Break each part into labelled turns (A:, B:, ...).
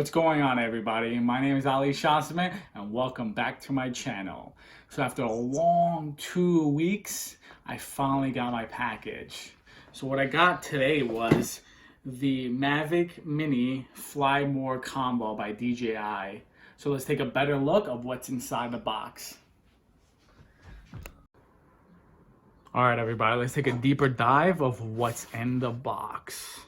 A: What's going on, everybody? My name is Ali Shasman and welcome back to my channel. So after a long 2 weeks, I finally got my package. So what I got today was the MAVIC Mini Fly More combo by DJI. So let's take a better look of what's inside the box. All right, everybody, let's take a deeper dive of what's in the box.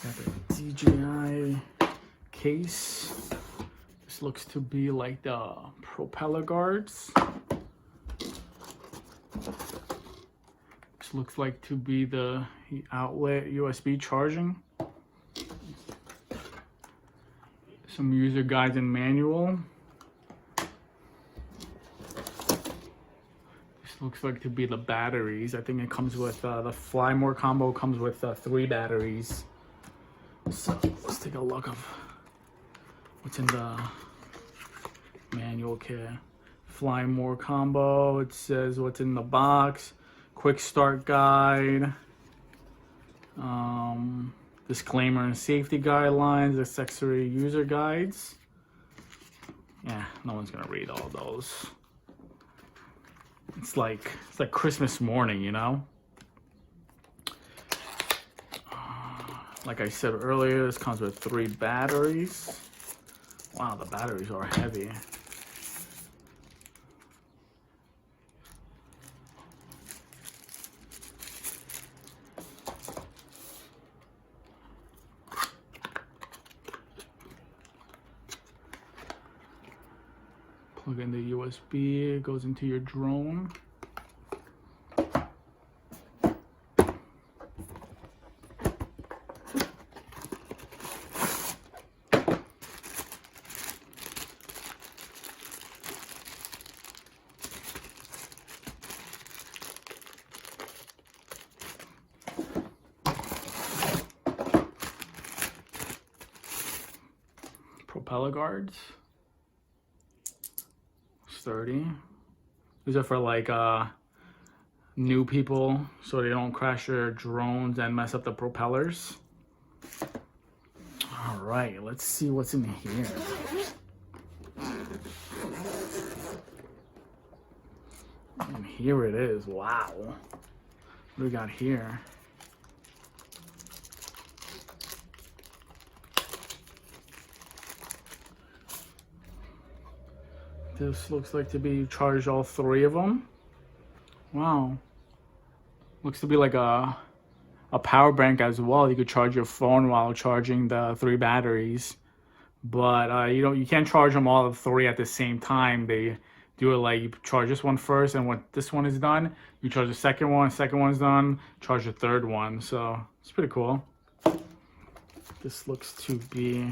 A: Got the DJI case. This looks to be like the propeller guards. This looks like to be the outlet USB charging. Some user guides and manual. This looks like to be the batteries. I think it comes with the Fly More combo comes with 3 batteries. So let's take a look of what's in the manual kit. Fly More combo. It says what's in the box. Quick start guide. Disclaimer and safety guidelines. Accessory user guides. Yeah, no one's gonna read all those. It's like Christmas morning, you know. Like I said earlier, this comes with 3 batteries. Wow, the batteries are heavy. Plug in the USB, it goes into your drone. Propeller guards. 30. These are for like new people so they don't crash their drones and mess up the propellers. All right, let's see what's in here. And here it is. Wow. What do we got here? This looks like to be charged all 3 of them. Wow. Looks to be like a power bank as well. You could charge your phone while charging the 3 batteries. But you can't charge them all 3 at the same time. They do it like you charge this one first, and when this one is done, you charge the second one's done, charge the 3rd one. So it's pretty cool. This looks to be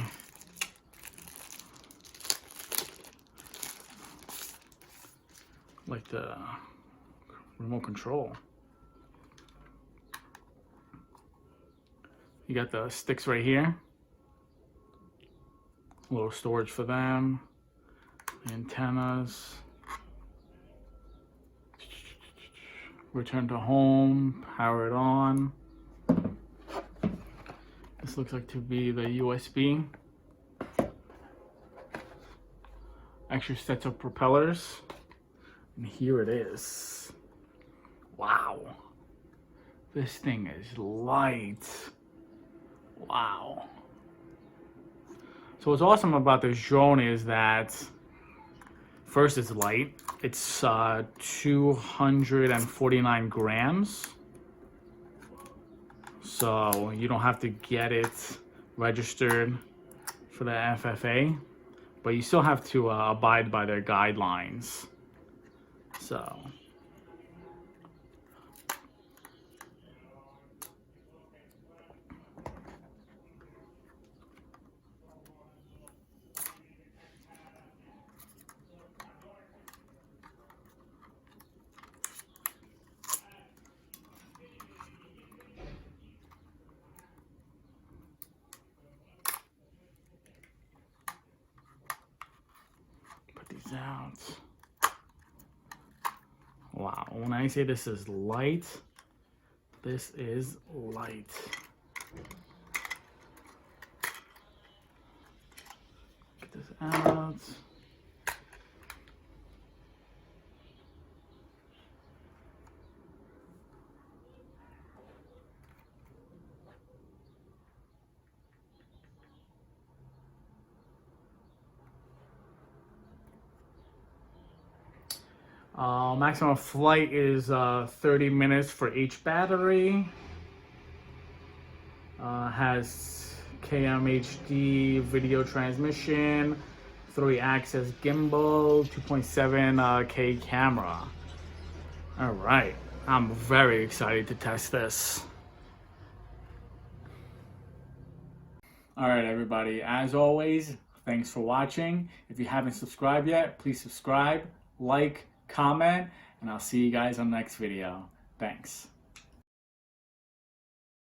A: like the remote control. You got the sticks right here. A little storage for them. Antennas. Return to home. Power it on. This looks like to be the USB. Extra sets of propellers. And here it is. Wow. This thing is light. Wow. So what's awesome about this drone is that first it's light. It's 249 grams. So you don't have to get it registered for the FFA, but you still have to abide by their guidelines. So put these out. Wow, when I say this is light, this is light. Get this out. Maximum flight is 30 minutes for each battery. Has KMHD video transmission, 3-axis gimbal, 2.7K camera. All right, I'm very excited to test this. All right, everybody, as always, thanks for watching. If you haven't subscribed yet, please subscribe, like, comment, and I'll see you guys on the next video. Thanks.